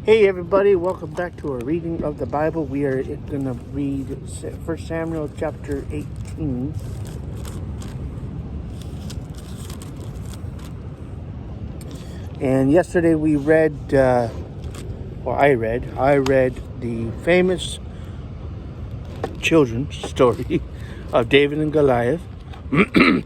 Hey everybody, welcome back to a reading of the Bible. We are going to read 1 Samuel chapter 18. And yesterday we read, I read the famous children's story of David and Goliath.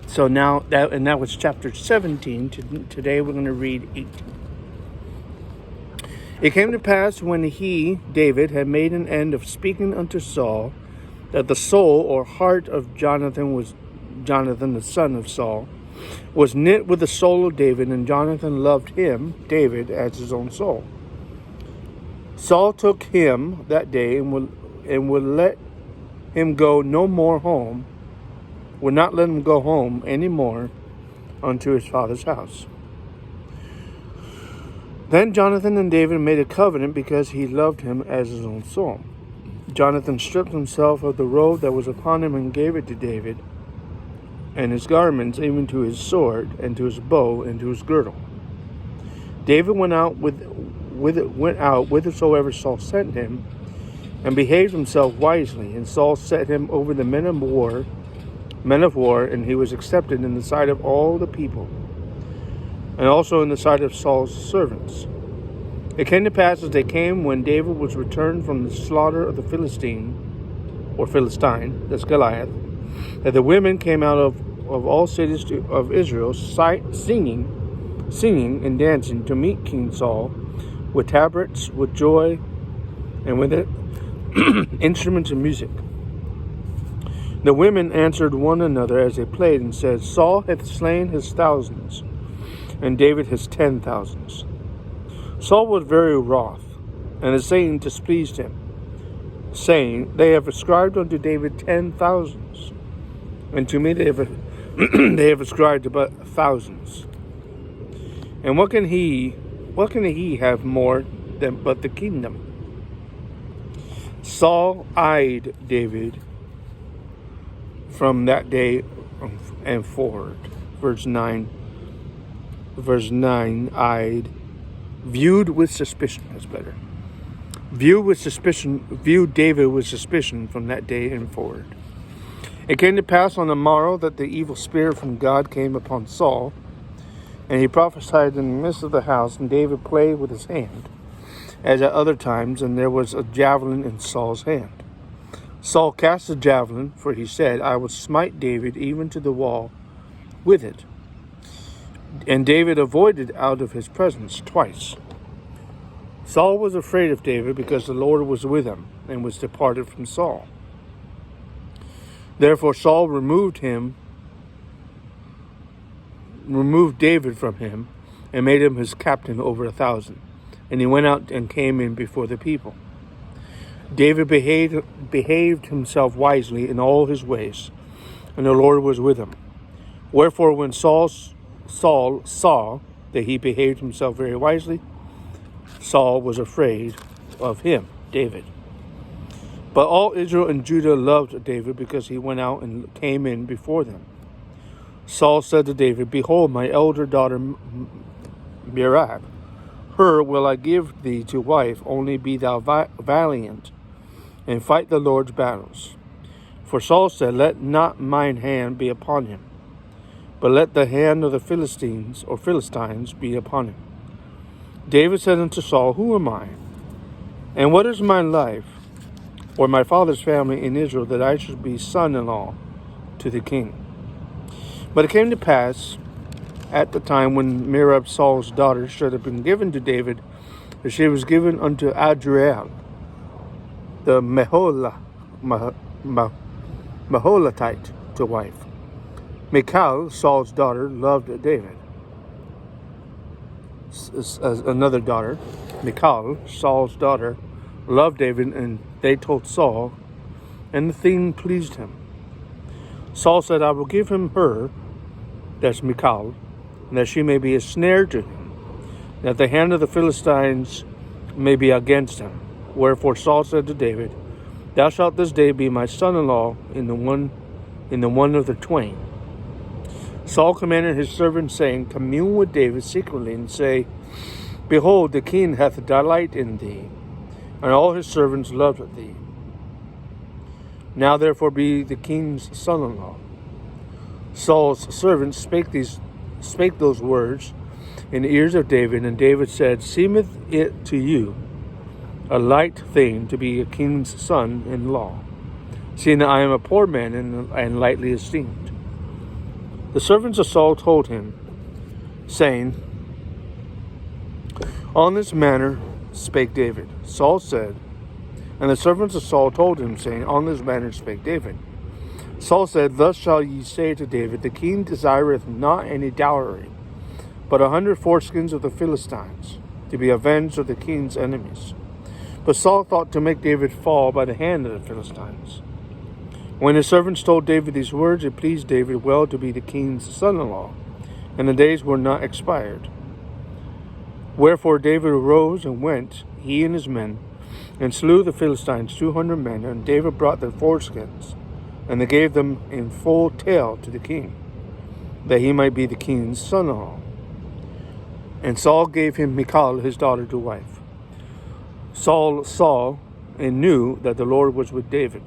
So now, that was chapter 17. Today we're going to read 18. It came to pass when he, David, had made an end of speaking unto Saul, that the soul or heart of Jonathan, the son of Saul, was knit with the soul of David, and Jonathan loved him, David, as his own soul. Saul took him that day and would let him go no more home, would not let him go home any more unto his father's house. Then Jonathan and David made a covenant because he loved him as his own soul. Jonathan stripped himself of the robe that was upon him and gave it to David, and his garments, even to his sword, and to his bow, and to his girdle. David went out whithersoever Saul sent him, and behaved himself wisely. And Saul set him over the men of war, and he was accepted in the sight of all the people, and also in the sight of Saul's servants. It came to pass as they came, when David was returned from the slaughter of the Philistine, that's Goliath, that the women came out of all cities of Israel, singing and dancing to meet King Saul, with tabrets, with joy, and with instruments of music. The women answered one another as they played, and said, Saul hath slain his thousands, and David his 10,000s. Saul was very wroth, and the saying displeased him, saying, They have ascribed unto David 10,000s, and to me they have ascribed but thousands. And what can he have more than but the kingdom? Saul eyed David from that day and forward. Verse 9, viewed with suspicion. That's better. Viewed David with suspicion from that day and forward. It came to pass on the morrow that the evil spirit from God came upon Saul, and he prophesied in the midst of the house, and David played with his hand, as at other times, and there was a javelin in Saul's hand. Saul cast the javelin, for he said, I will smite David even to the wall with it. And David avoided out of his presence twice. Saul was afraid of David because the Lord was with him, and was departed from Saul. Therefore Saul removed David from him, and made him his captain over 1,000. And he went out and came in before the people. David behaved himself wisely in all his ways, and the Lord was with him. Wherefore when Saul saw that he behaved himself very wisely, Saul was afraid of him, David. But all Israel and Judah loved David, because he went out and came in before them. Saul said to David, Behold, my elder daughter Merab, her will I give thee to wife, only be thou valiant, and fight the Lord's battles. For Saul said, Let not mine hand be upon him, but let the hand of the Philistines be upon him. David said unto Saul, Who am I? And what is my life, or my father's family in Israel, that I should be son-in-law to the king? But it came to pass, at the time when Merab Saul's daughter should have been given to David, that she was given unto Adriel, the Meholatite, to wife. Michal, Saul's daughter, loved David. Another daughter, Michal, Saul's daughter, loved David, and they told Saul, and the thing pleased him. Saul said, I will give him her, that's Michal, and that she may be a snare to him, that the hand of the Philistines may be against him. Wherefore Saul said to David, Thou shalt this day be my son-in-law in the one of the twain. Saul commanded his servants, saying, Commune with David secretly, and say, Behold, the king hath delight in thee, and all his servants love thee. Now therefore be the king's son-in-law. Saul's servants spake those words in the ears of David, and David said, Seemeth it to you a light thing to be a king's son-in-law, seeing that I am a poor man and lightly esteemed? The servants of Saul told him, saying, On this manner spake David. Saul said, and the servants of Saul told him, saying, On this manner spake David. Saul said, Thus shall ye say to David, The king desireth not any dowry, but 100 foreskins of the Philistines, to be avenged of the king's enemies. But Saul thought to make David fall by the hand of the Philistines. When his servants told David these words, it pleased David well to be the king's son-in-law, and the days were not expired. Wherefore David arose and went, he and his men, and slew the Philistines 200 men, and David brought their foreskins, and they gave them in full tale to the king, that he might be the king's son-in-law. And Saul gave him Michal, his daughter, to wife. Saul saw and knew that the Lord was with David,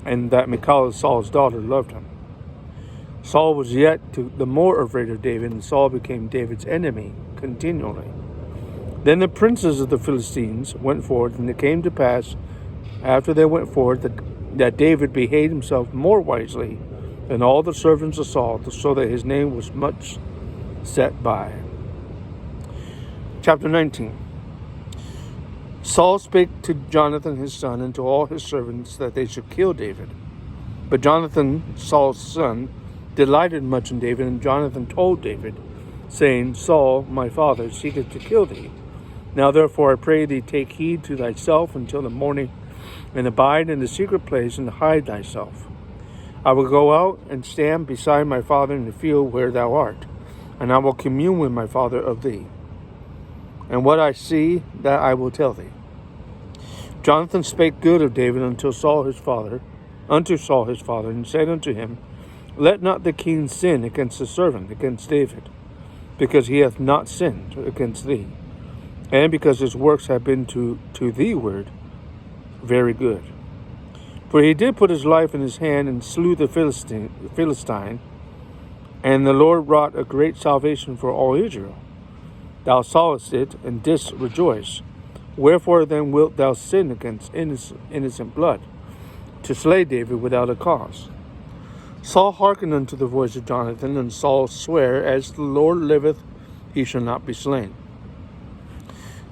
and that Michal, Saul's daughter, loved him. Saul was yet the more afraid of David, and Saul became David's enemy continually. Then the princes of the Philistines went forth, and it came to pass, after they went forth, that David behaved himself more wisely than all the servants of Saul, so that his name was much set by. Chapter 19. Saul spake to Jonathan his son and to all his servants that they should kill David. But Jonathan, Saul's son, delighted much in David, and Jonathan told David, saying, Saul, my father, seeketh to kill thee. Now therefore I pray thee, take heed to thyself until the morning, and abide in the secret place, and hide thyself. I will go out and stand beside my father in the field where thou art, and I will commune with my father of thee. And what I see, that I will tell thee. Jonathan spake good of David unto Saul his father, and said unto him, Let not the king sin against his servant, against David, because he hath not sinned against thee, and because his works have been to thee word very good. For he did put his life in his hand, and slew the Philistine, and the Lord wrought a great salvation for all Israel. Thou sawest it, and didst rejoice. Wherefore then wilt thou sin against innocent blood, to slay David without a cause? Saul hearkened unto the voice of Jonathan, and Saul sware, As the Lord liveth, he shall not be slain.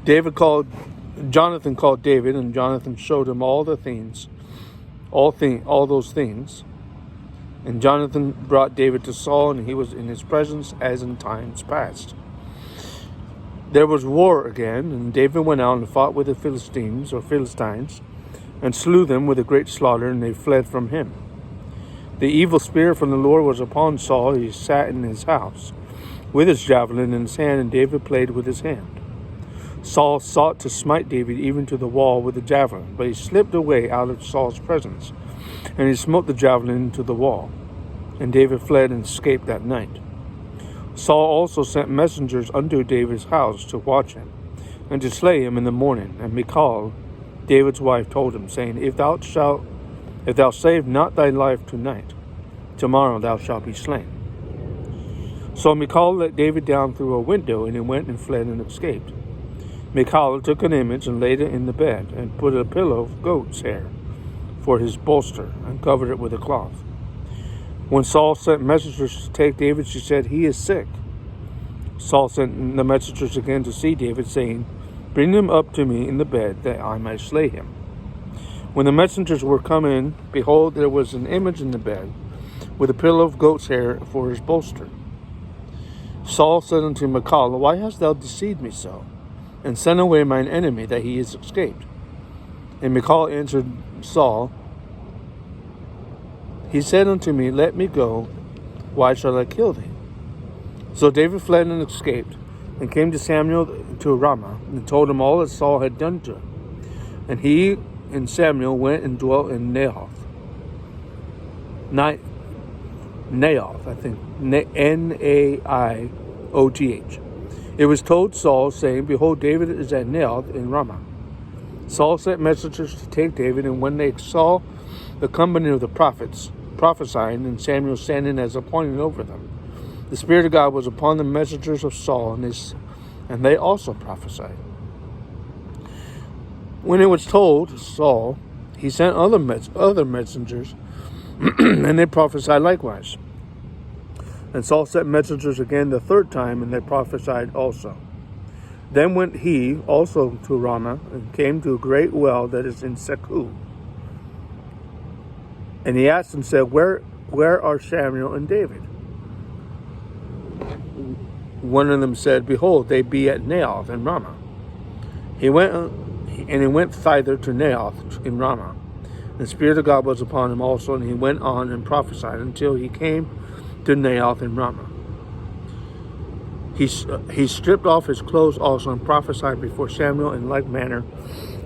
Jonathan called David, and Jonathan showed him all those things. And Jonathan brought David to Saul, and he was in his presence as in times past. There was war again, and David went out and fought with the Philistines, and slew them with a great slaughter, and they fled from him. The evil spirit from the Lord was upon Saul. He sat in his house, with his javelin in his hand, and David played with his hand. Saul sought to smite David even to the wall with the javelin, but he slipped away out of Saul's presence, and he smote the javelin into the wall. And David fled and escaped that night. Saul also sent messengers unto David's house to watch him, and to slay him in the morning. And Michal, David's wife, told him, saying, If thou save not thy life tonight, tomorrow thou shalt be slain. So Michal let David down through a window, and he went and fled and escaped. Michal took an image and laid it in the bed, and put a pillow of goat's hair for his bolster, and covered it with a cloth. When Saul sent messengers to take David, she said, He is sick. Saul sent the messengers again to see David, saying, Bring him up to me in the bed, that I might slay him. When the messengers were come in, behold, there was an image in the bed, with a pillow of goat's hair for his bolster. Saul said unto Michal, Why hast thou deceived me so, and sent away mine enemy, that he is escaped? And Michal answered Saul, He said unto me, Let me go, why shall I kill thee? So David fled and escaped, and came to Samuel to Ramah, and told him all that Saul had done to him. And he and Samuel went and dwelt in Naioth, I think, Naioth, It was told Saul, saying, Behold, David is at Naioth in Ramah. Saul sent messengers to take David, and when they saw the company of the prophets prophesying, and Samuel standing as appointed over them, the Spirit of God was upon the messengers of Saul, and they also prophesied. When it was told Saul, he sent other messengers, and they prophesied likewise. And Saul sent messengers again the third time, and they prophesied also. Then went he also to Ramah, and came to a great well that is in Secu. And he asked and said, Where are Samuel and David? One of them said, Behold, they be at Naioth in Ramah. He went thither to Naioth in Ramah. The Spirit of God was upon him also, and he went on and prophesied until he came to Naioth in Ramah. He stripped off his clothes also and prophesied before Samuel in like manner,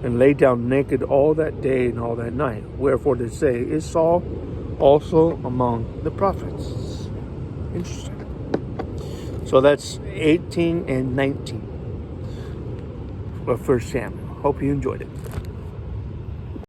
and lay down naked all that day and all that night. Wherefore they say, Is Saul also among the prophets? Interesting. So that's 18 and 19 of 1 Samuel. Hope you enjoyed it.